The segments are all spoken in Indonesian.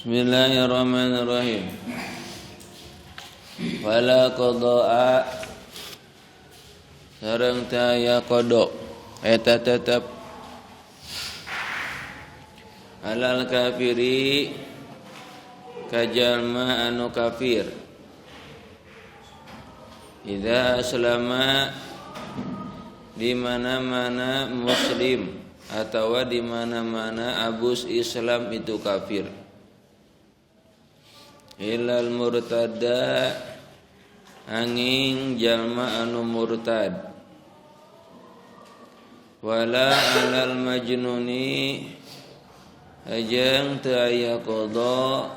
Bismillahirrahmanirrahim. Wala qada'a sareng taya qada eta tetep alal kafiri kajalma anu kafir idza aslama di mana-mana muslim atau di mana-mana abus Islam itu kafir. Ilal murtada angin jalma anu murtad. Wala alal majnuni ajeng teu aya qada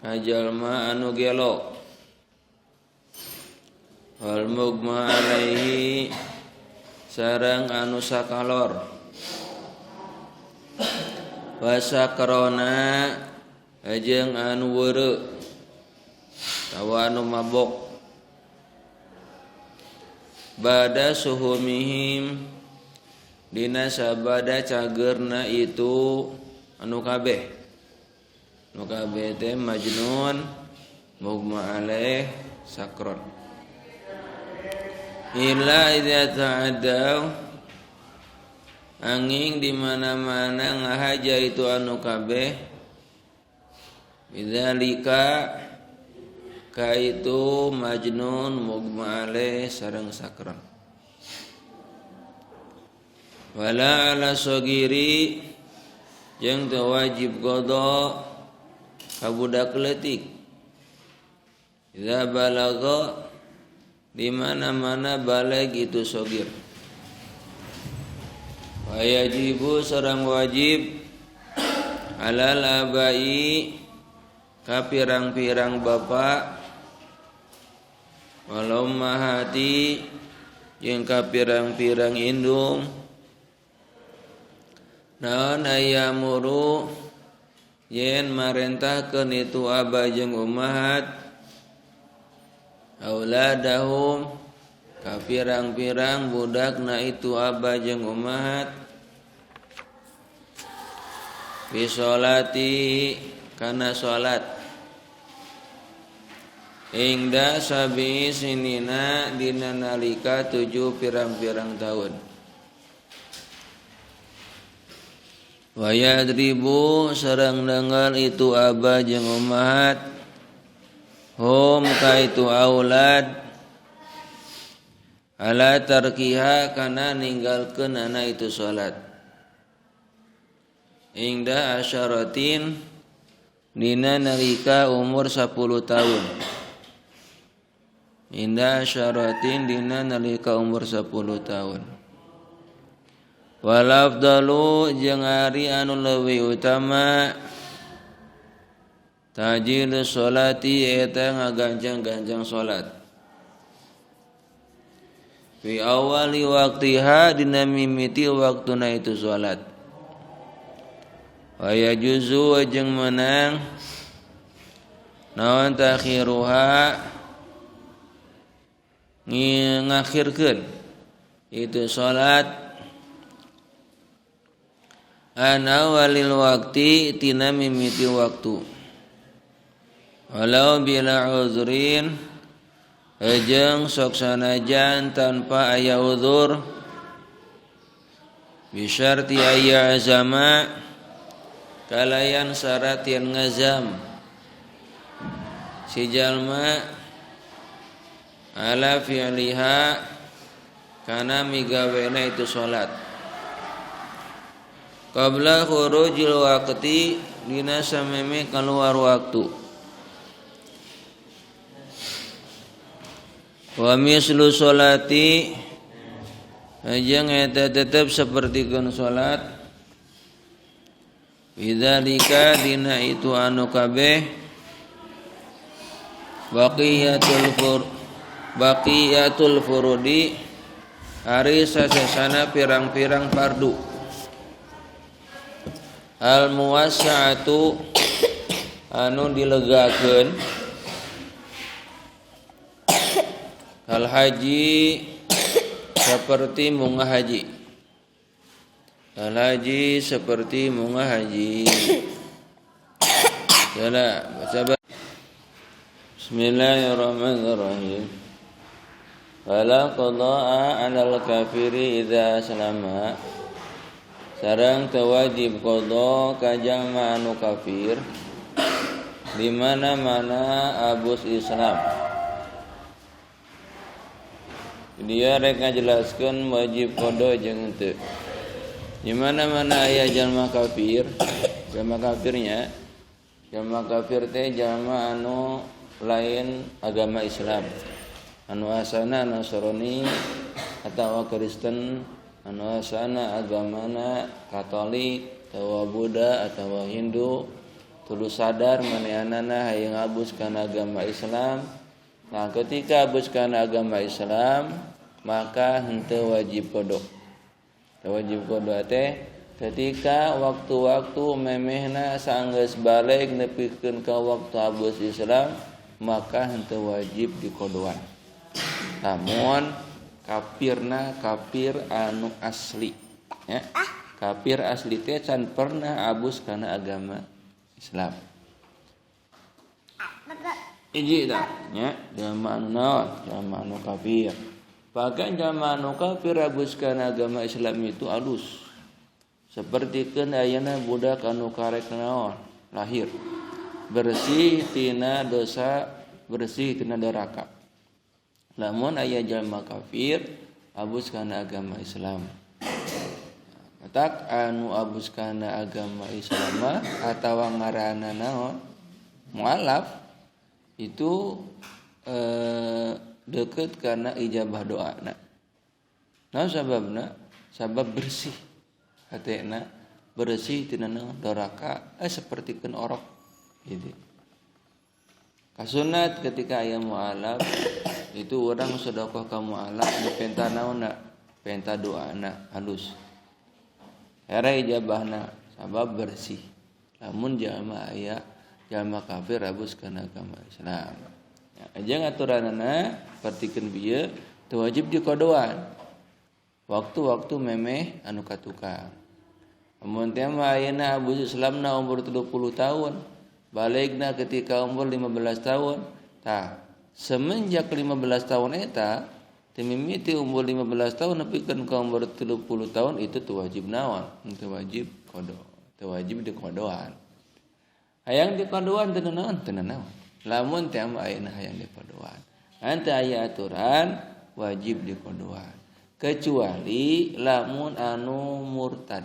kajalma anu gelo. Wal mugma alaihi sareng anu sakalor. Wasakrona ajeng anu weureu tawa anu mabok. Bada suhumihim dina sabada cagerna itu anu kabeh. Anu kabeh teh majnun, mugma alaih, sakron. Illa idza ta'addaw angin di mana-mana ngahaja itu anu kabeh. Bidzalika ka itu majnun mugma alaih sareng sakron. Wala ala sogiri jeung teu wajib qada ka budak leutik. Idza balagha di mana-mana balig itu sogir. Wa yajibu sareng wajib alal abai ka pirang-pirang bapa walau mahati jeung ka pirang-pirang indung naon ayamuru yen marentahkeun itu aba jeung ummahat auladahum ka pirang-pirang budakna itu aba jeung ummahat fi sholati kana salat ingda sabi sinina dina nalika 7 pirang-pirang tahun. Wa yadribu sareng dengal itu aba jeung ummahat hum ka itu aulad ala tarkiha kana ninggalkeun ana itu salat ingda asyaratin dina nalika umur 10 tahun. Inda syaratin dina nalika umur 10 tahun. Wal afdalu jeung ari anu leuwih utama tajil sholati eta ngaganjang-ganjang salat. Fi awali waqtiha dina mimiti waktuna itu salat. Wa yajuzu jeung menang naon takhiruha ngakhirkeun itu salat ana walil waqti tina mimiti waktu walau bila uzrin jeung sok sanajan tanpa aya uzur bi syarti aya azama kalayan syarat yang ngazam si jalma ala fi'liha kana migawena itu salat qabla khurujil waqti dina sameme keluar waktu. Wa mislu sholati ajeng eta tetep sapertikeun salat bidzalika dina itu anu kabeh baqiyatul furudi ari sasana pirang-pirang fardu al muwassa'atu anu dilegakeun al haji seperti munggah haji. Al haji seperti munggah haji. Jala baca. Bismillahirrahmanirrahim. Wala qada'a 'alal kafiri idza aslama. Sareng teu wajib qada ka jalma anu kafir di mana-mana abus Islam. Dia rek ngajelaskeun wajib qada jeung henteu. Di mana-mana aya jalma kafir, jalma kafirnya, jalma kafir teh jalma anu lain agama Islam. Anu asalna Nasrani atawa Kristen, anu asalna agamana Katolik atawa Buddha atawa Hindu, tuluy sadar manehanana hayang abus kana agama Islam. Nah, ketika abus kana agama Islam, maka henteu wajib qada. Wajib qada teh ketika waktu-waktu memehna saenggeus balik nepikeun ka waktu abus Islam, maka henteu wajib diqadoan. Namun kafirna kafir anu asli, ya. Kafir asli teh can pernah abus kana agama Islam. Iji tah, nya, jalma anu naon? Jalma anu kafir. Bahkan jalma anu kafir abus kana agama Islam itu alus. Sapertikeun ayeuna budak anu karek naon? Lahir. Bersih tina dosa, bersih tina neraka. Lamun aya jalma kafir abus kana agama Islam. Tak anu abus kana agama Islam atawa ngaranna naon? Mualaf itu deket karena ijabah doana. Nah sababna sabab bersih hatena, bersih tina neraka sapertikeun orok gitu. Kasunat ketika aya mualaf itu orang sedekah ka mualaf dipenta naonna, penta doana halus. Era ijabahna sabab bersih. Lamun jalma aya jalma kafir abus kana agama Islam. Aja ngaturanana partikeun bieu teu wajib diqadoan. Waktu-waktu memeh anu katukang. Amun teh mah ayeuna abus Islamna umur 30 tahun, baligna ketika umur 15 tahun. Tah, semenjak 15 tahun eta, teu mimiti umur 15 tahun nepikeun ka umur 30 tahun itu teu wajib naon? Teu wajib qada. Teu wajib diqadoan. Hayang diqadoan teu naon? Teu naon. Lamun teh ayeuna hayang diqadoan. Ante aya aturan wajib diqadoan. Kecuali lamun anu murtad.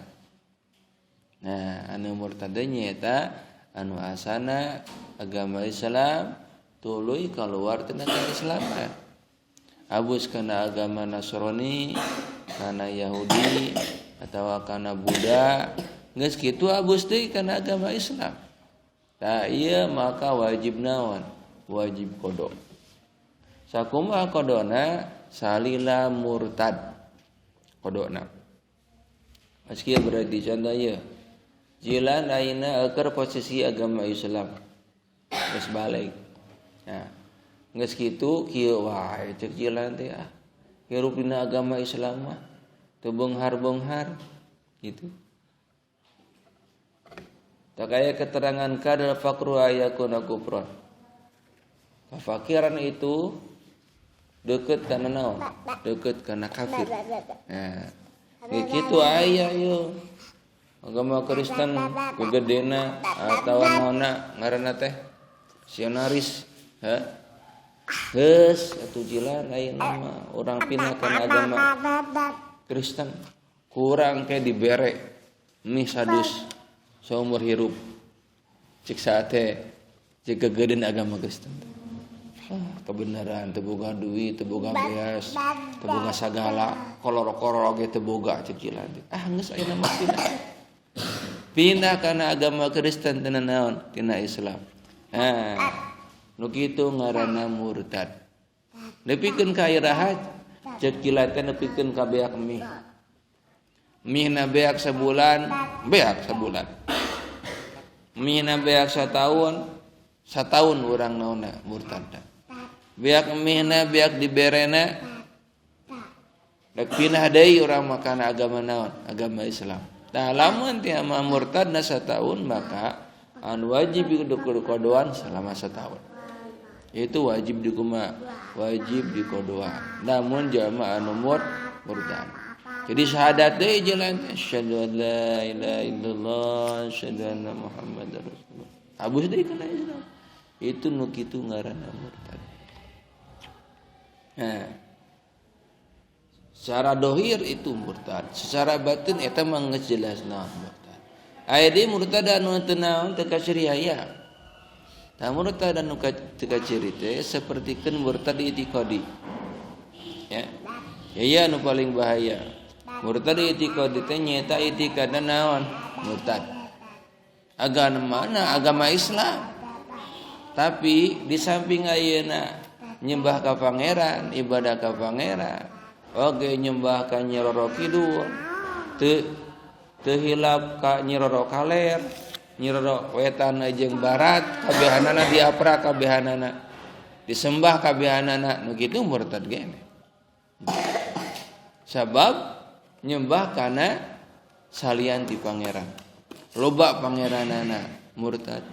Nah, anu murtad nyaeta anu asana agama Islam tuluy kaluar tina Islam. Abus kana agama Nasrani, kana Yahudi atawa kana Buddha, geus kitu abus deui kana agama Islam. Tah ieu maka wajib naon? Wajib qada. Sakumaha qadona? Salila murtad. Qadona. Askia berarti contoh ieu. Jilan ayeuna keur posisi agama Islam. Geus balik. Nah, geus kitu kieu wae cek jilan teh hirup dina agama Islam mah teu beunghar-beunghar gitu. Tak aya keterangan kadal faqru ayakuna kufran. Kafakiran itu deukeut kana naon? Deukeut kana kafir. Nah, kitu aya ieu. Agama Kristen gegedena atawa naonna ngaranna teh sionaris, ha? Geus atuh jilan ayeuna mah urang pindah kana agama Kristen. Kurang ke dibere mih sadus seumur hirup cik sate cik kegedean agama Kristen kebenaran teu boga duit teu boga beas teu boga sagala kolor-kolor ge teu boga cik jilan geus ayeuna mah pindah kana agama Kristen tina naon tina Islam. Nu kitu ngaranna murtad. Nepikeun ka iraha cek jilan teh nepikeun ka beak mih. Mihna beak sebulan, beak sebulan. Mihna beak satahun urang naonna murtad. Beak mihna beak diberena dak pindah deui urang makana agama naon? Agama Islam. Tah lamun teh mah murtadna satahun maka anu wajib dikodoan selama setahun. Itu wajib dikodoan. Namun jamaah anu murtad. Jadi syahadat deui jalan asyhadu an la ilaha illallah asyhadu anna muhammadar rasulullah. Habis deui kana Islam. Itu nu kitu ngaranna murtad. Nah, secara dohir itu murtad, secara batin eta mah geus jelas naon murtad. Aya deui murtad anu teu naon teu kasyriaya. Tah murtad anu teu kaciri teh sapertikeun murtad i'tiqadi. Ya. Ya anu paling bahaya. Murtad i'tiqadi teh nyaeta i'tiqadna naon? Murtad. Agama mana? Agama Islam. Tapi di samping ayeuna nyembah ka pangeran, ibadah ka pangeran, oge nyembah ka Nyi Roro Kidul, teu hilap ka Nyi Roro Kaler, Nyi Roro Wetan jeung Barat, kabehanana diapra kabehanana, disembah kabehanana, nu kitu murtad gene. Sabab nyembah kana salian ti pangeran. Loba pangeranana murtad.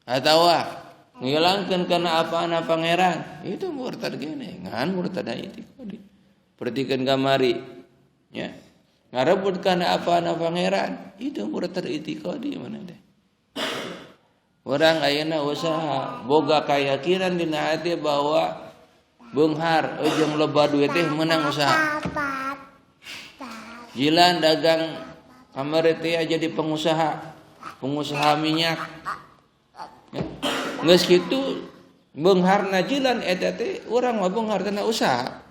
Atawa ngilangkeun kana apa-ana pangeran, itu murtad gene, ngan murtad i'tiqadi. Pertikeun kamari, nya. Ngarebut kana apa-ana pangeran, itu murtad i'tiqadi mana teh. Urang ayeuna usaha boga kayakinan dina hati bahwa beunghar jeung loba duit teh meunang usaha. Jilan dagang kamari teh jadi pengusaha minyak. Geus kitu beungharna jilan eta teh urang mah beunghar tina usaha.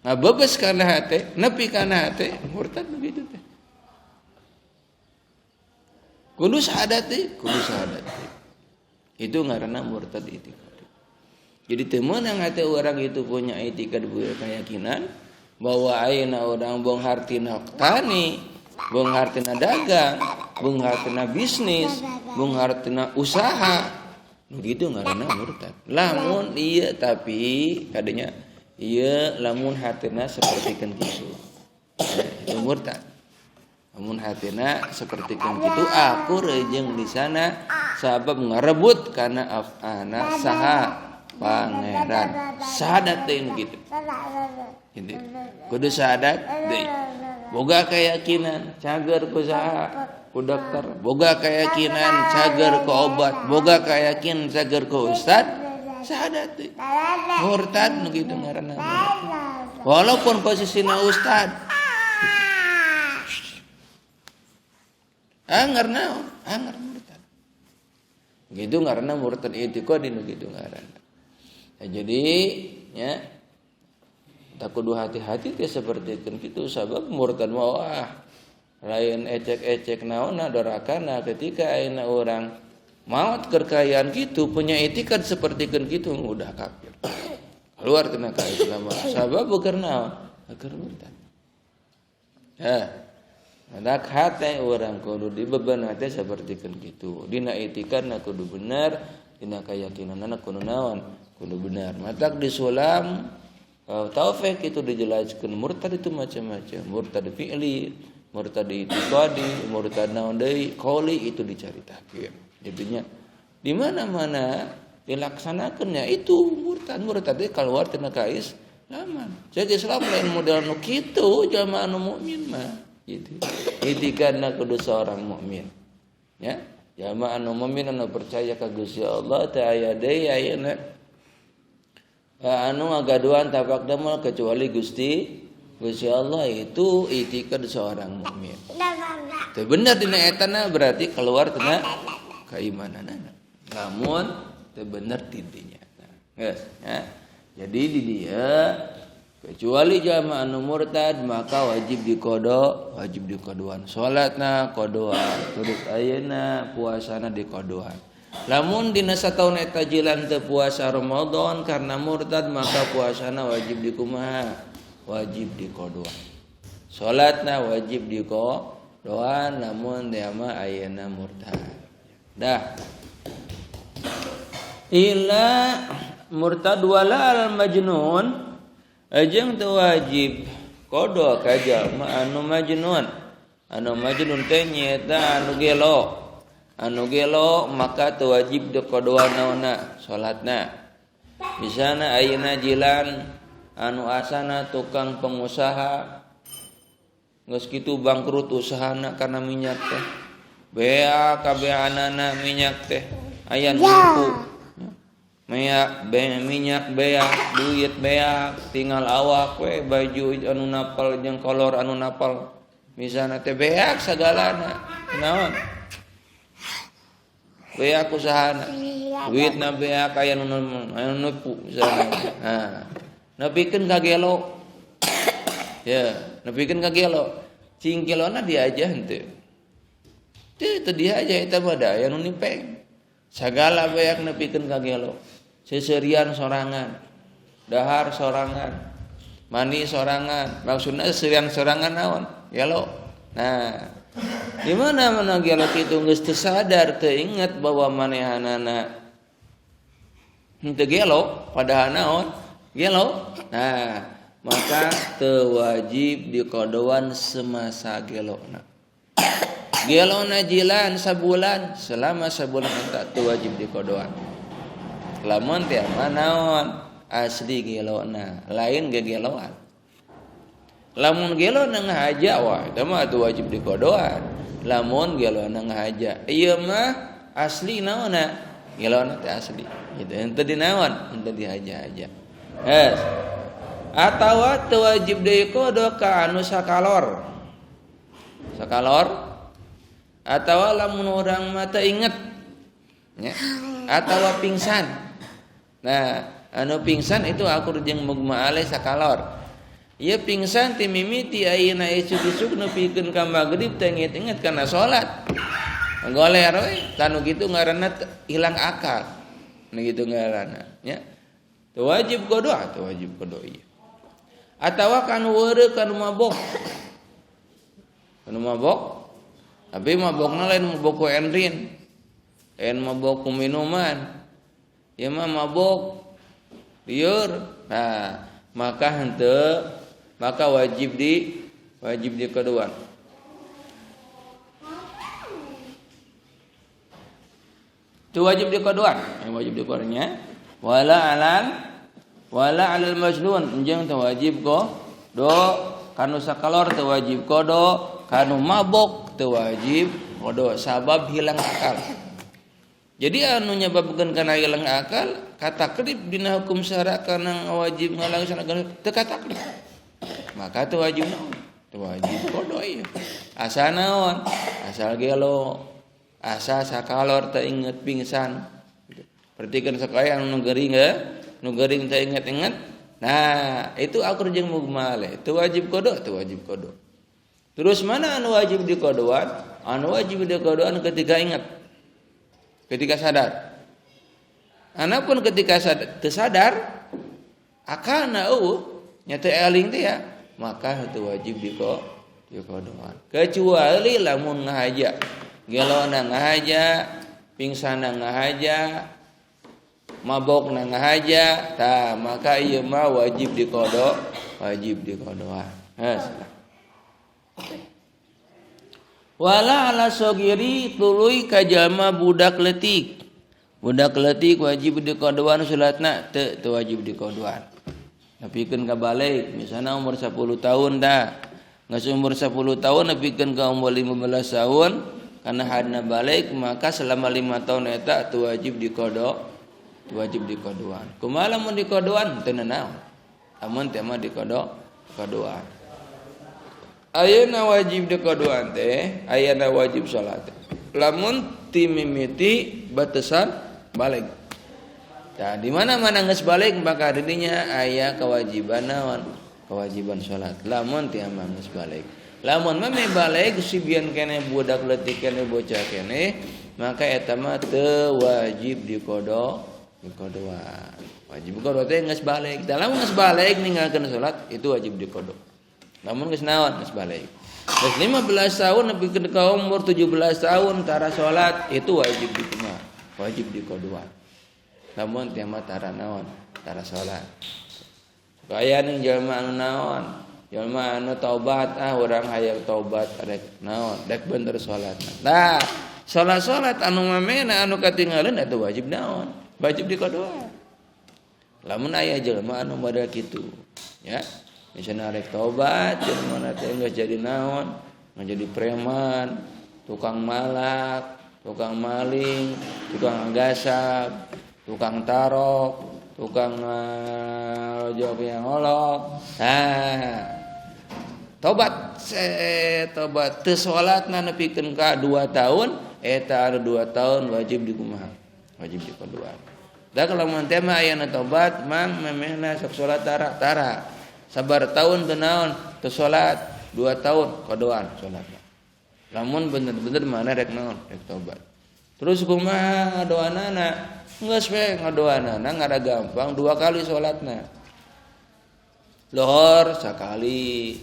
Ngabebes kana hate, nepi kana hate murtad begitu teh. Kudu syahadat teh. Itu ngaranna murtad i'tiqadi. Jadi teu meunang hate urang itu punya i'tiqad keyakinan bahwa ayeuna urang beunghar tina tani, beunghar tina dagang, beunghar tina bisnis, beunghar tina usaha. Begitu ngaranna murtad. Lamun ieu tapi kadenya ieu lamun hatina sapertikeun kitu. Itu murtad. Lamun hatina sapertikeun kitu akur jeung di sana sabab ngarebut kana afana saha pangeran. Syahadat teh kitu. Gitu. Kudu syahadat deui. Boga keyakinan cager ku saha? Ku dokter, boga keyakinan cager ke obat, boga keyakinan cager ke ustad, syahadat teh. Murtad nu kitu ngaranna. Walaupun posisina ustad. Anger murtad. Gitu ngaranna murtad i'tiqadi nu kitu ngaranna. Nah, jadi nya tak kudu hati-hati teh sapertikeun kitu sabab murtad mah lain ecek-ecek naonna dorakana ketika ayeuna orang maot kekayaan gitu punya i'tiqad sapertikeun kitu udah kafir. Keluar tina Islam sabab bukan naon? Keur murtad. Hendak hate urang kudu dibeban teh sapertikeun kitu. Dina i'tiqadna kudu bener, dina keyakinanna kudu naon? Kudu bener. Matak disulam taufik itu dijelaskeun murtad itu macam-macam. Murtad fi'li, murtad i'tiqadi, murtad naon deui qauli itu dicaritakeun. Jadinya di mana-mana dilaksanakeunnya itu murtad teh kaluar tina Islaman. Jadi Islam lain model nu kitu jamaah anu mukmin mah gitu. I'tiqadna kudu seorang mukmin. Ya, jamaah anu mukmin anu percaya ka Gusti Allah teh aya deui ayeuna anu ngagaduhan tapak damel kecuali Gusti Allah itu i'tiqad seorang mukmin. Teu bener dina etana berarti keluar tina keimananana. Namun teu bener tindinya. Geus ya. Jadi di dia kecuali jamaah anu murtad maka wajib dikodoan. Salatna kodoan, terus ayeuna puasana dikodoan. Lamun dina sataun eta jilan teu puasa Ramadan karena murtad maka puasana wajib dikumaha? Wajib dikodoan. Salatna wajib dikodoan namun dia mah ayeuna murtad. Dah. Ila murtad wala al majnun ajeng teu wajib kodo ka jalma anu majnun. Anu majnun teh nyaeta anu gelo. anu gelo maka teu wajib dikodoan naonna salatna. Misalna ayeuna jilan anu asana tukang pengusaha geus kitu bangkrut usahana karena minyak teh. Bea kabeanana minyak teh aya nipu. Minyak beak, duit beak, tinggal awak we baju anu napal jeung kolor anu napal. Misalna teh beak sagalana. Naon? Beak usahana. Duitna beak aya nu nipu misalna. Nepikeun ka gelo. Ya, nepikeun ka gelo. Cing gelona diajah henteu. Teu diajah eta mah da aya nu nipeng. Sagala beak nepikeun ka gelo. Seserian sorangan, dahar sorangan, mani sorangan, maksudnya seserian sorangan naon? Gelo. Nah, di mana gelo kitu geus teu sadar, teu inget bahwa manehanana henteu gelo, padahal naon? Gelo. Nah, maka teu wajib dikodoan semasa gelona. Gelona jilan sabulan, selama sabulan eta teu wajib dikodoan. Lamun teh naon asli gelona lain gegeloan. Lamun gelona ngahaja wah eta mah atuh wajib dikodoan. Lamun gelona ngahaja ieu mah asli naonna gelona teh asli gitu henteu dinaon henteu dihaja-haja. Atawa teu wajib dikodo ka anu sakalor atawa lamun urang mah teu inget nya atawa pingsan. Nah, anu pingsan itu akur jeung mugma alai sakalor. Ieu pingsan ti mimiti ayeuna isuk-isuk nepikeun ka magrib teh inget-inget kana salat. Goler we, tanu kitu ngaranna hilang akal. Nu kitu ngaranna, nya. Teu wajib kodo ieu. Atawa kanu weureu kanu mabok. Kanu mabok, tapi mabokna lain mabok ku endrin. Mabok ku minuman. Ya mah mabok liur. Nah, maka henteu maka wajib dikodoan. Itu wajib dikodoan. Wajib dikodoannya wala alal majnun jeung teu wajib do kanu sakalor teu wajib kodo, kanu mabok teu wajib kodo sabab hilang akal. Jadi anu nyababkeun kana hilang akal katakrib dina hukum syara kana wajib ngalaksanakeun teu katakrib. Maka teu wajib naon? Teu wajib kodo ieu. Asal naon? Asal gelo, asa sakalor teu inget pingsan. Pertikeun sakaya anu gering teu inget-inget. Nah, itu akur jeung mugma aleh. Teu wajib kodo. Terus mana anu wajib dikodoan? Anu wajib dikodoan ketika ingat. Ketika sadar. Anapun ketika teu sadar akalna nya teu eling teh ya, maka teu wajib dikodoan. Kecuali lamun ngahaja. Gelona ngahaja, pingsanna ngahaja, mabokna ngahaja, tah maka ieu mah wajib dikodoan. Wala ala sogiri tuluy ka jalma budak leutik. Budak leutik wajib dikodoan salatna teu wajib dikodoan. Nepikeun ka balik, misalna umur 10 tahun dah. Geus umur 10 tahun nepikeun ka umur 15 tahun kana hadna balik maka selama 5 tahun eta teu wajib dikodoan. Kumaha lamun dikodoan teu naon. Amun teh mah dikodoan. Ayeuna wajib dikodoan teh, ayeuna wajib salat. Lamun ti mimiti batasan balik. Tah di mana-mana geus balik maka didinya aya kewajiban naon? Kewajiban salat. Lamun ti mah geus balik. Lamun mah balik sibieun keneh budak leutik keneh bocah keneh, maka eta mah teu wajib dikodoan. Wajib kodo teh geus balik. Tah lamun geus balik ninggalkeun salat itu wajib dikodo. Namun geus naon geus balik. Geus 15 tahun nepikeun ka umur 17 tahun tara salat itu wajib dikodoan. Namun teh mah tara naon? Tara salat. Kaya ning jalma anu naon? Jalma anu taubat urang hayang taubat rek naon? Rek bener salatna. Nah, Salat anu mamena anu katinggalan eta wajib naon? Wajib dikodoan. Lamun aya jelema anu model kitu, ya. Misalnya rek tobat, jelema teh geus jadi naon? Menjadi preman, tukang malak, tukang maling, tukang gasab, tukang tarok, tukang jog yang olok. Tobat teu salatna nepikeun ka 2 tahun, eta anu 2 tahun wajib dikumaha? Wajib dikodoan. Da kalau mun teh mah aya na tobat mang memehna sok salat tara. Sabar tahun teu naon, teu salat 2 tahun kodoan salatna. Lamun bener-bener mana rek naon, rek tobat. Terus kumaha ngadoanana? Geus we ngadoanana ngada gampang 2 kali salatna. Lohor sakali.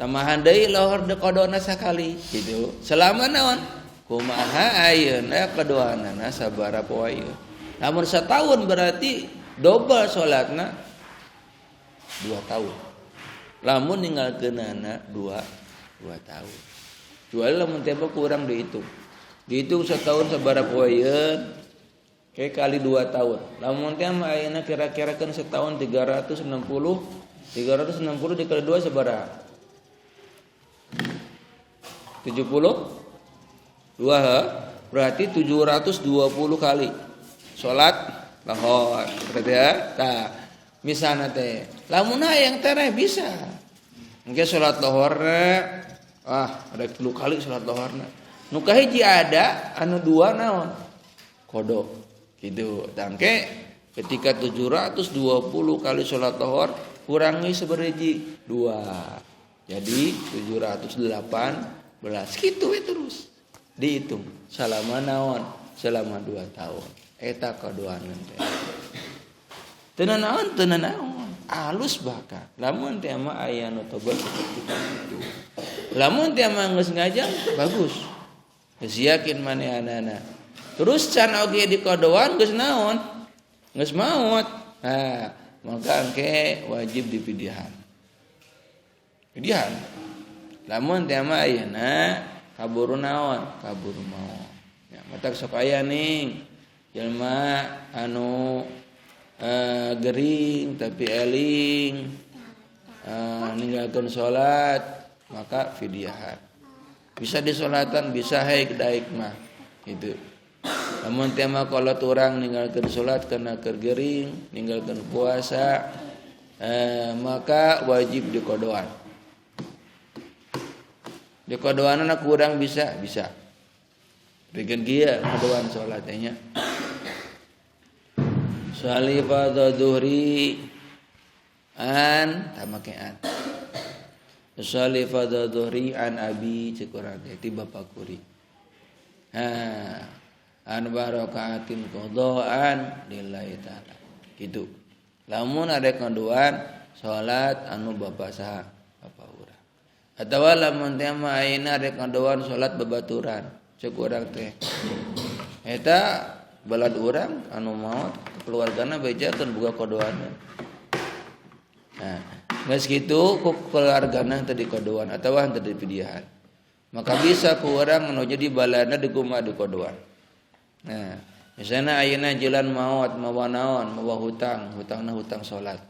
Tamahan deui lohor de kodona sakali gitu. Selama naon? Kumaha ayeuna kodoanana sabaraha poe. Namun setahun berarti double salatna 2 tahun. Lamun ninggalkeunana 2 tahun. Jual lamun teh kurang dihitung. Dihitung setahun sabaraha poeun ke kali 2 tahun. Lamun teh mah ayeuna kira-kirakeun setahun 360 dikali 2 sabaraha? 70? 2 berarti 720 kali salat lohor. Berarti ya. Tah, misalna teh lamun hayang teh bisa. Engke salat lohorna ada 10 kali salat lohorna. Nu kahiji ada anu 2 naon? Kodok. Kitu. Tangke ketika 720 kali salat lohor kurangi sabaraha? 2. Jadi 718 kitu we terus. Dihitung selama naon? Selama 2 tahun. Eta kodoanan teh. Teu naon. Alus bahkan. Lamun teh mah aya nu tobat seperti itu. Lamun teh mah geus ngajang bagus. Geus yakin manehanana. Terus can oge dikodoan geus naon? Geus maot. Maka engke wajib dipidihan. Pidihan. Lamun teh mah ayeuna kaburu naon? Kaburu maot. Ya, matak sok aya ning jelema anu gering tapi eling ninggalkeun salat maka fidyah. Bisa disolatan bisa haik daik mah gitu. Namun teh mah kolot urang ninggalkeun salat karena keur gering, ninggalkeun puasa maka wajib dikodoan. Dikodoanna kurang bisa. Bikin kieu kodoan salat teh nya. Sholli fardhu dhuhri an tamakean. Sholli fardhu dhuhri an abi cekurang teh ti bapak kuri. An barokaatin qadaan lillahi taala. Kitu. Lamun ada kodoan salat anu bapak saha? Bapak urang. Atawa lamun teh mah ayeuna ada kodoan salat babaturan cekurang teh. Eta balad urang anu maot keluargana bejakeun boga kodoanna. Geus kitu ku keluargana teu dikodoan atawa teu dipidihan. Maka bisa ku urang anu jadi balana di kumaha dikodoan. Misalna ayeuna jalan maot mawa naon? Mawa hutangna hutang salat.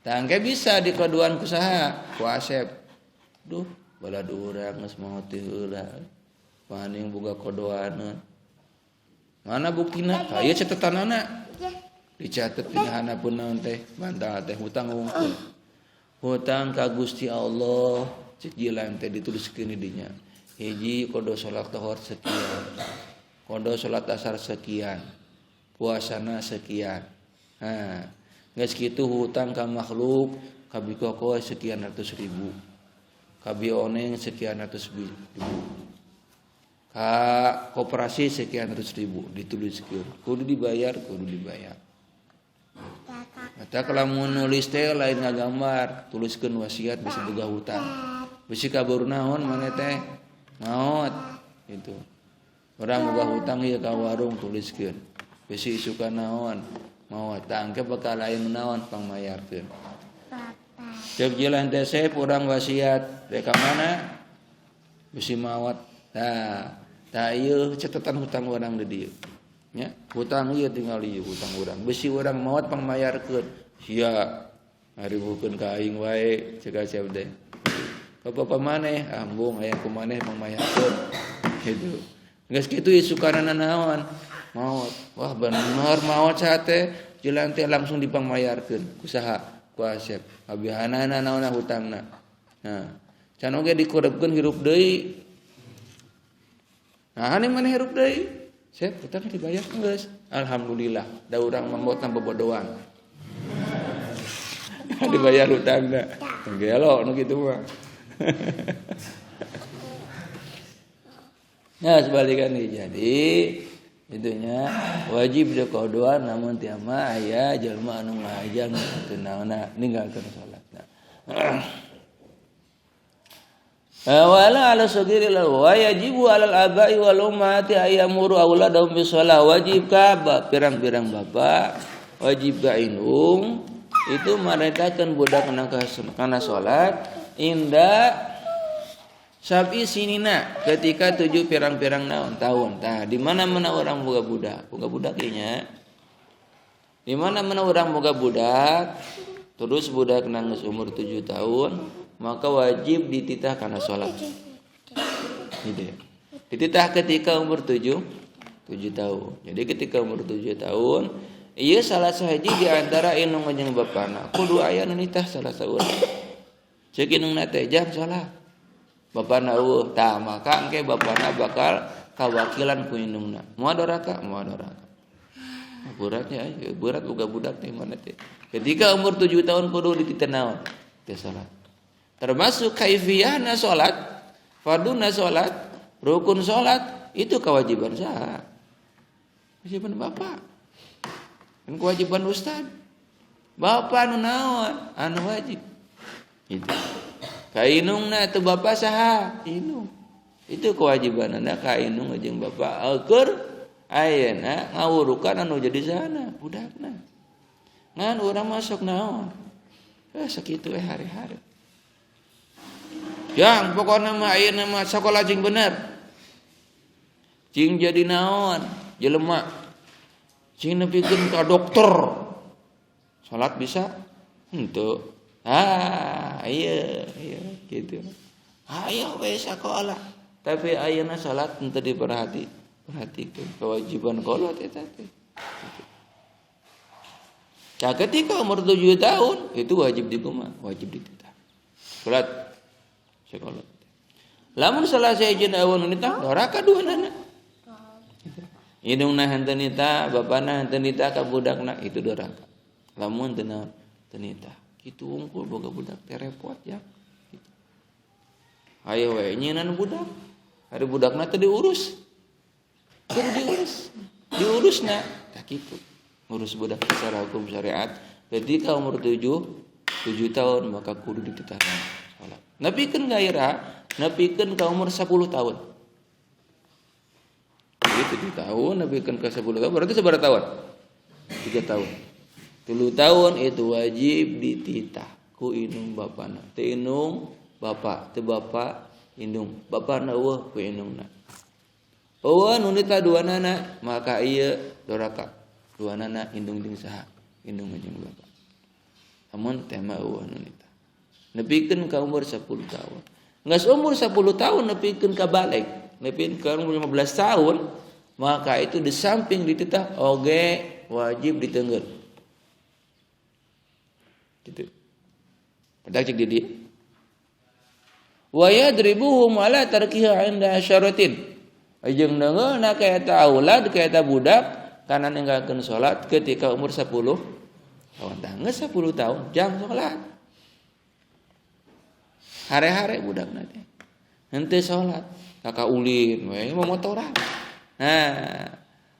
Tangke bisa dikodoan ku saha? Ku Asep. Duh, balad urang geus maot teh heula. Paning boga kodoanna. Mana buktina? Aya catatanana. Dicatet dina pun naon teh? Bantal teh hutang wungkul. Hutang ka Gusti Allah cicilan teh dituliskeun di dinya. Hiji kodo salat zuhur sekian. Kodo salat asar sekian. Puasana sekian. Geus kitu hutang ka makhluk ka bikoko sekian ratus ribu. Ka bioneng sekian ratus ribu. Ka koperasi sekian ratus ribu dituliskeun kudu dibayar. Eta kalau nulis teh lain ngagambar tuliskeun wasiat bisa boga hutang bisi kabur naon maneh teh maot gitu. Urang boga hutang ieu ka warung tuliskeun bisi isukan naon maot tangke bakal lain naon pangmayarkeun. Ceuk jalan teh urang wasiat rek ka mana bisi maot Tah ieu catatan hutang urang di dieu. Nya, hutang ieu tinggal ieu hutang urang. Besi urang maot pangmayarkeun. Sia ngaribukeun ka aing wae ceuk asep teh. Bapak maneh ambung aya kumaneh pangmayarkeun. Kitu. Geus kitu isukanana naon? Maot. Wah bener maot sate jelan teh langsung dipangmayarkeun. Kusaha? Ku asep. Abihanana naonna hutangna. Nah, can oge dikurebkeun hirup deui. Nah, ane maneh hirup deui. Sep, hutang dibayar geus. Alhamdulillah, da urang mamotna bobodohan. Dibayar hutangna. Gelo nu kitu mah. Nah, sebalikannya jadi itunya wajib qada namun teu mah aya jalma anu ngajang teu naonna ninggalkeun salatna. Wala ala sagiri la wajibu alal abai wal ummati ayamuru auladahum bisalah wajib ka pirang-pirang bapak wajib ka indung itu merekakeun budakna kana salat inda sabi sinina ketika 7 pirang-pirang tahun. Tah di mana-mana orang boga budak ieu nya. Di mana-mana orang boga budak terus budakna geus umur 7 tahun maka wajib dititah kana salat. Gitu. Dititah ketika umur 7 tahun. Jadi ketika umur 7 tahun, ieu salah sahiji di antara indung jeung bapana. Kudu aya nu nitah salah saurang. Ceuk indungna teh jam salat. Bapana eueuh, tah maka engke bapana bakal kawakilan ku indungna. Moal doraka. Beratnya berat boga budak teh mana teh. Ketika umur 7 tahun kudu dititah naon? Teh salat. Termasuk kaifiyahna salat, farduna salat, rukun salat itu kewajiban saha? Kewajiban bapak. Dan kewajiban ustad. Bapak anu naon? Anu wajib. Itu. Ka inungna teu bapak saha? Inung. Itu kewajibanna ka inung jeung bapak keur ayeuna ngawurukan anu jadi sahana budakna. Ngan urang masuk naon? Sakitu hari-hari. Yang pokoknya mah ayeuna mah sakola cing bener. Cing jadi naon? Jelema. Cing nepikeun ka dokter. Salat bisa? Henteu. Iya gitu. Ayo we sakola. Tapi ayeuna salat henteu diperhatikeun kewajiban kolot eta teh. Nah, ketika umur 7 tahun itu wajib dikumaha? Wajib dititah. Salat sekolah. Lamun salah saejeun aweun nitah doraka duanana. Indungna henteu nitah, bapana henteu nitah ka budakna itu doraka. Lamun teu nitah, kitu unggul boga budak teh repot ya. Gitu. Hayo we nyieunna budak. Ari budakna teh diurus. Kudu diurusna. Tah kitu. Ngurus budak secara hukum syariat ketika umur 7 tahun maka kudu dititah salat. Nepikeun gairah, nepikeun ka umur 10 tahun. Jadi 7 tahun nepikeun ka 10 tahun berarti sabaraha tahun? 3 tahun. 3 tahun itu wajib dititah ku indung bapana. Teu indung bapak, teu bapak indung. Bapana eueuh ku indungna. Eueuh nu nitah duanana maka ieu doraka. Duanana indung jeung saha? Indung jeung bapak. Amun teh mah eueuh nu nitah. Nepikeun ka umur 10 tahun. Geus umur 10 tahun nepikeun ka balik, nepikeun ka umur 15 tahun, maka itu di samping dititah oge wajib diteunggeul. Gitu. Padahal cek di dieu. Wa yadribuhum ala tarkiha 'inda syaratin. Jeung neungeulna ka eta aulad ka eta budak kana ninggalkeun salat ketika umur 10 tahun. Tah geus 10 tahun jam salat. Hare-hare budakna teh. Henteu salat, kaka ulin we momotoran. Nah,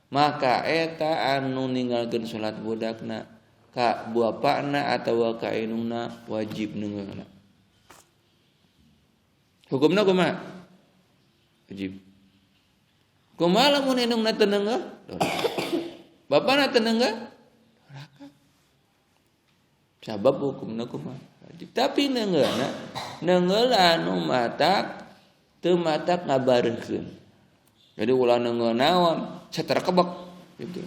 maka eta anu ninggalkeun salat budakna ka bapakna atawa ka indungna wajib neungeulna. Hukumna kumaha? Wajib. Kumaha lamun indungna teu neungeul? Bapana teu neungeul? Doraka. Sabab hukumna kumaha? Tapi neungeulna neungeul anu matak teu matak ngabareukeun. Jadi ulah neungeun naon, seter kebek gitu.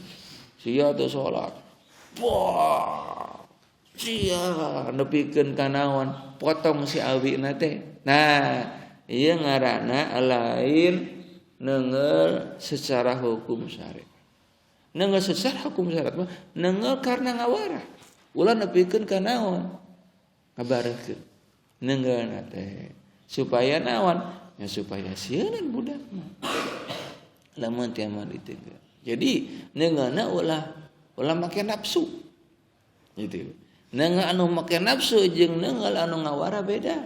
Sia teu salat. Wah. Sia nepikeun ka naon, potong si awina teh. Nah, ieu ngaranna lain neungeul secara hukum syariat. Neungeul secara hukum syariat mah neungeul karena ngawara. Ulah nepikeun ka naon? Ngabareukeun. Neungeulna teh supaya naon? Ya supaya sieun budak mah. Lamun teh mah diteungkeun. Jadi neungeulna ulah make nafsu. Gitu. Neungeul anu make nafsu jeung neungeul anu ngawara beda.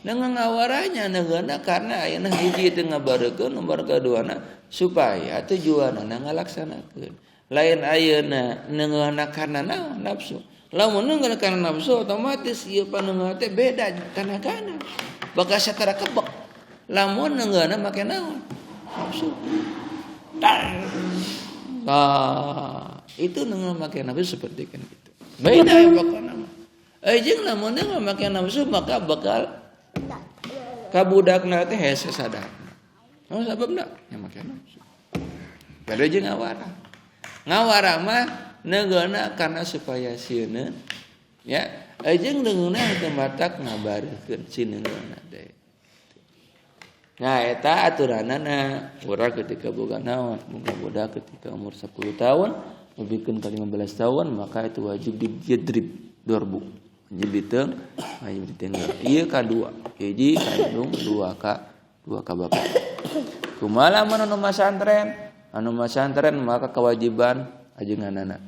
Neungeul ngawaranya neungeulna karena ayeuna hiji teu ngabareukeun, nomor kaduana supaya tujuanna ngalaksanakeun. Lain ayeuna neungeulna karena naon nafsu. Lamun neungeul karena nafsu otomatis ieu paneungeul teh beda tanagana. Bakal satara kebek. Lamun neungeulna make naon? Nafsu. Itu neungeul make nafsu seperti kan gitu. Beda ya pokokna mah. Jeung lamun neungeul make nafsu maka bakal ka budakna teh hese sadar. Oh sababna nya make nafsu. Beda jeung ngawara. Ngawara mah neungeulna karena supaya sieun ya. Jeung neungeulna teu matak ngabareukeun si neungeulna teh. Nah eta aturanana urang ketika boga naon, boga budak ketika umur 10 tahun lebihkeun ka 15 tahun maka itu wajib dijadrib dorbu. Wajib diteung, wajib ditenggel. Ieu kadua, hiji ka indung, dua ka bapak. Kumaha lamun anu masantren? Anu masantren maka kewajiban ajenganana.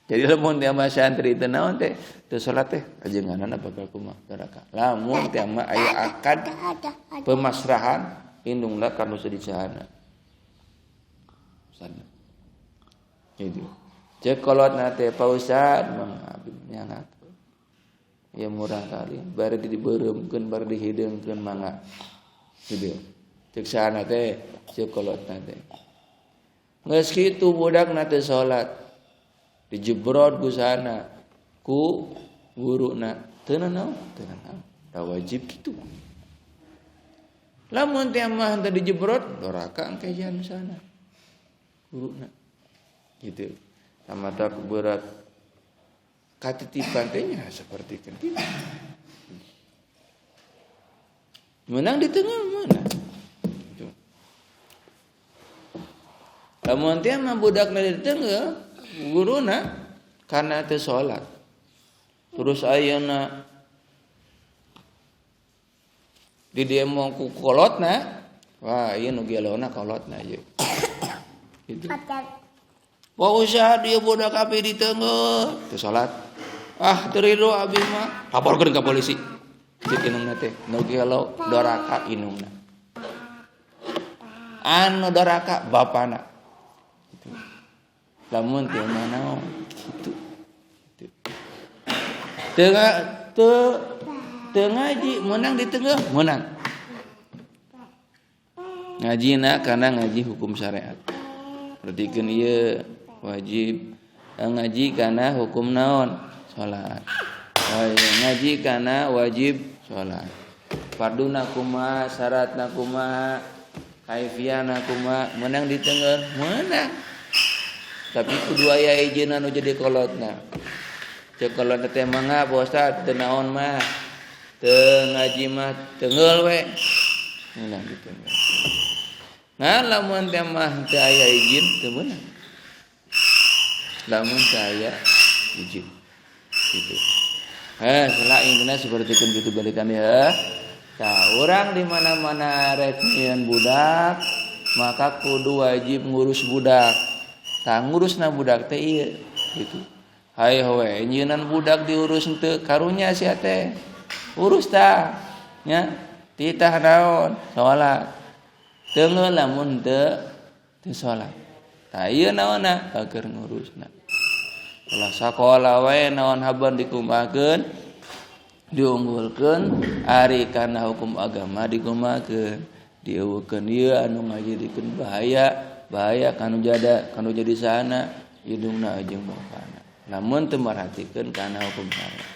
Jadi lamun teh mah santri teh naon teh? Teu salat teh ajenganana bakal kumaha doraka. Lamun teh mah aya akad pemasrahan indungna kanu sadicahana. Sana. Gitu. Cek kolotna teh Pak Ustad mah abdi nyangakeun. Ya murah kali, bari dibeureumkeun, bari dihideungkeun mangga. Gitu. Cek sana teh cek kolotna teh. Geus kitu budakna teh salat. Dijebrot ku sana ku guruna teu naon da wajib kitu. Lamun teh mah henteu dijebrot doraka engke jan sana guruna gitu. Samada berat katitipan teh nya seperti kitu. Menang di tengah mana? Gitu. Lamun teh mah budakna di tengah guruna karena teu salat. Terus ayeuna di demo ku kolotna, wah ieu nu gelona kolotna ieu. Gitu. Wa usah dia budak api di teungeuh, teu salat. Ah teu ridho abi mah, laporkeun ka polisi. Cik inungna teh, nu gelo doraka inungna. Anu doraka bapana. Lamun teu naon kitu. Teu ngaji menang di tengah menang. Ngajina kana ngaji hukum syariat. Pertikeun ieu wajib ngaji kana hukum naon? Salat. Ngaji kana wajib salat. Farduna kumaha, syaratna kumaha, kaifiyana kumaha, menang di tengah menang. Tapi kudu aya izin anu jadi kolotna. Cek kolotna teh mangga Ustaz teu naon mah. Teu ngaji mah teungeul we. Nah gitu. Nah lamun teh mah teu aya izin teu meunang. Lamun teu aya izin. Gitu. Selain seperti itu balikan ya. Tah urang di mana-mana rek nyieun budak, maka kudu wajib ngurus budak. Tah ngurusna budak teh ieu gitu. Hayo we nyieunnan budak diurus henteu karunya sia teh. Urus tah nya titah naon salat. Teungeul lamun teu salat. Tah ieu naonna keur ngurusna. Ulah sakola we naon haban dikumahakeun diunggulkeun ari kana hukum agama dikumahakeun. Dieuweukeun ieu anu ngajadikeun bahaya kanu jadi sana hidungna jeung bapana. Lamun teu merhatikeun kana hukum syariat.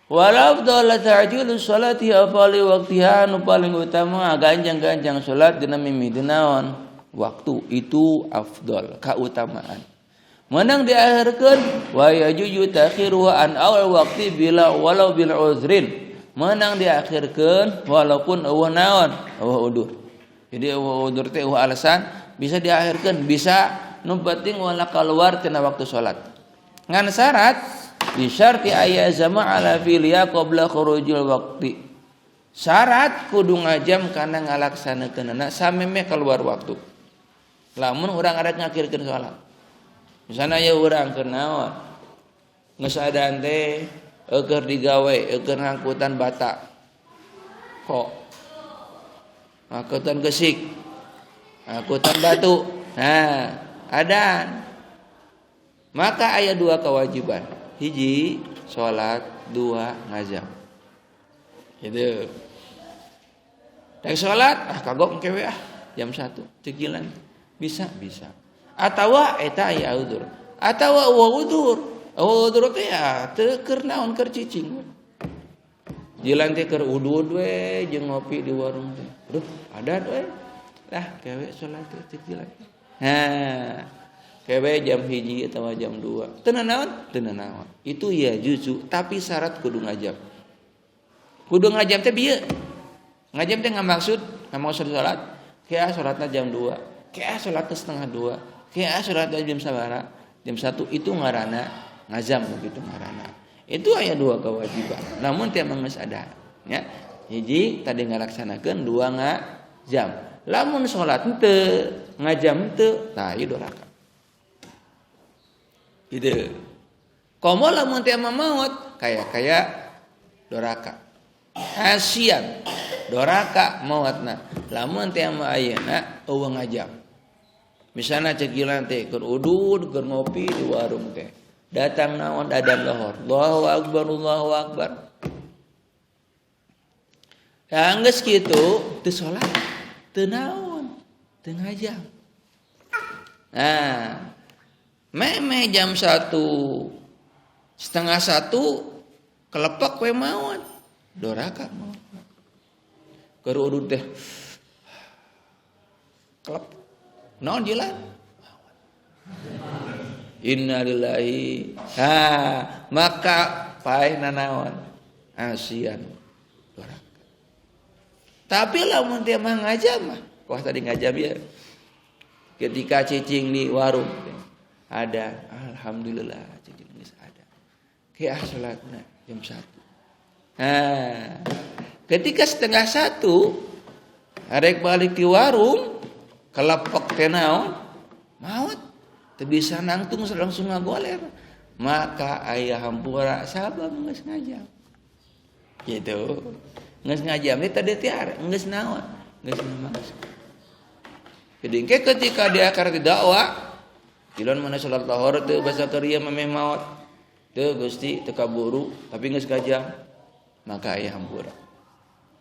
Wal afdal ta'jilu sholati afali waqtiha nu paling utama ganjang-ganjang salat dina mimiti naon waktu itu afdal kautamaan. Menang diakhirkeun wa yajuju ta'khiru an awal waqti bila walau bil uzrin. Menang diakhirkeun walaupun eueuh naon eueuh udur. Jadi eueuh udur teh eueuh alasan bisa diakhirkeun bisa nu penting wala keluar tina waktu salat. Ngan syarat bisyarti ayazama ala filia qabla khurujil waqti. Syarat kudu ngajam kana ngalaksanakeunna sameme keluar waktu. Lamun urang arek ngakhirkeun salat. Misalna ya urang keur naon? Geus adan teh keur digawe, keur ngangkutan bata. Kok angkutan gesik. Angkutan batu. Nah, adan. Maka aya dua kewajiban. Hiji salat, dua ngajam. Gitu. Tek salat kagok engke we jam 1 cegilan. Bisa. Atawa eta aya udur. Atawa udur. Udur teh ya teu keur naon keur cicing. Jilan teh keur udud we jeung ngopi di warung teh. Aduh, adan we. Lah kewe salat teh cegilan. Nah, kewe jam 1 atau jam 2. Teu naon? Itu ya juzu, tapi syarat kudu ngajam. Kudu ngajam teh bieu. Ngajam teh ngamaksud salat. Kaya salatna jam 2. Kaya salatna setengah 2. Kaya salatna jam sabaraha? Jam 1 itu ngaranna ngajam begitu ngaranna. Itu aya dua kewajiban. Namun teh geus ada nya. Hiji tadi ngalaksanakeun, dua ngajam. Lamun salat teu ngajam teu, tah ieu doraka. Gitu. Komo lamun teh maut kaya doraka. Asian doraka mautna. Lamun teh ayeuna eueuh ngajam. Misalna cegilan teh keur udud, keur ngopi di warung teh. Datang naon adzan lohor. Allahu akbar. Ya geus kitu teu salat, teu naon, teu ngajam. Nah, meme jam 1 setengah 1 kelepek we maot. Doraka maot. Keur udud teh. Kelep. Naon jilan? Innalillahi. Maka paehna naon? Asian. Doraka. Tapi lamun teh mah ngajam mah. Wah tadi ngajam ya. Ketika cicing di warung ada, alhamdulillah cicing geus ada. Kayak salatna jam 1. Ketika setengah 1 arek balik di warung kelepek teh naon? Maot. Teu bisa nangtung langsung ngagoler. Maka aya hampura sabab geus ngajam. Gitu. Geus ngajam teh tadi geus naon? Geus ngamaksud. Jadi ketika dia akar dakwah, dilon mana salat lohor teu basa keuria memeh maot. Teu Gusti teu kaburu tapi geus ngajam. Maka aya hampura.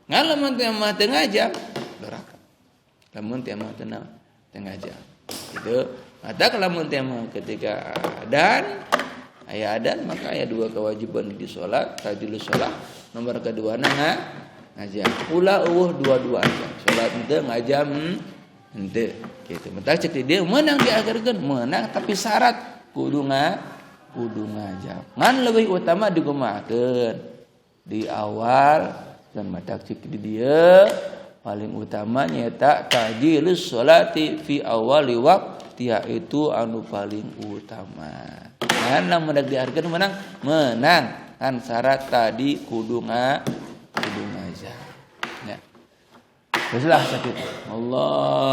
Ngalamun teh mah teu ngajam, doraka. Lamun teh mah teu ngajam. Gitu. Mata lamun teh mah ketika aya adan maka aya dua kewajiban di salat, tajilus salat. Nomor kedua ngajam. Ulah eueuh dua-dua aja. Salat teu ngajam henteu kitu. Mental cek dia menang diakhirkeun, menang tapi syarat kudu ngajam. Ngan leuwih utama digumakeun di awal dan mata cek di dia paling utama nyata tajilus sholati fi awali waqtiha itu anu paling utama. Ngan lamun diakhirkeun menang kan syarat tadi kudu ngajam. Ya. Bismillah sakit. Allah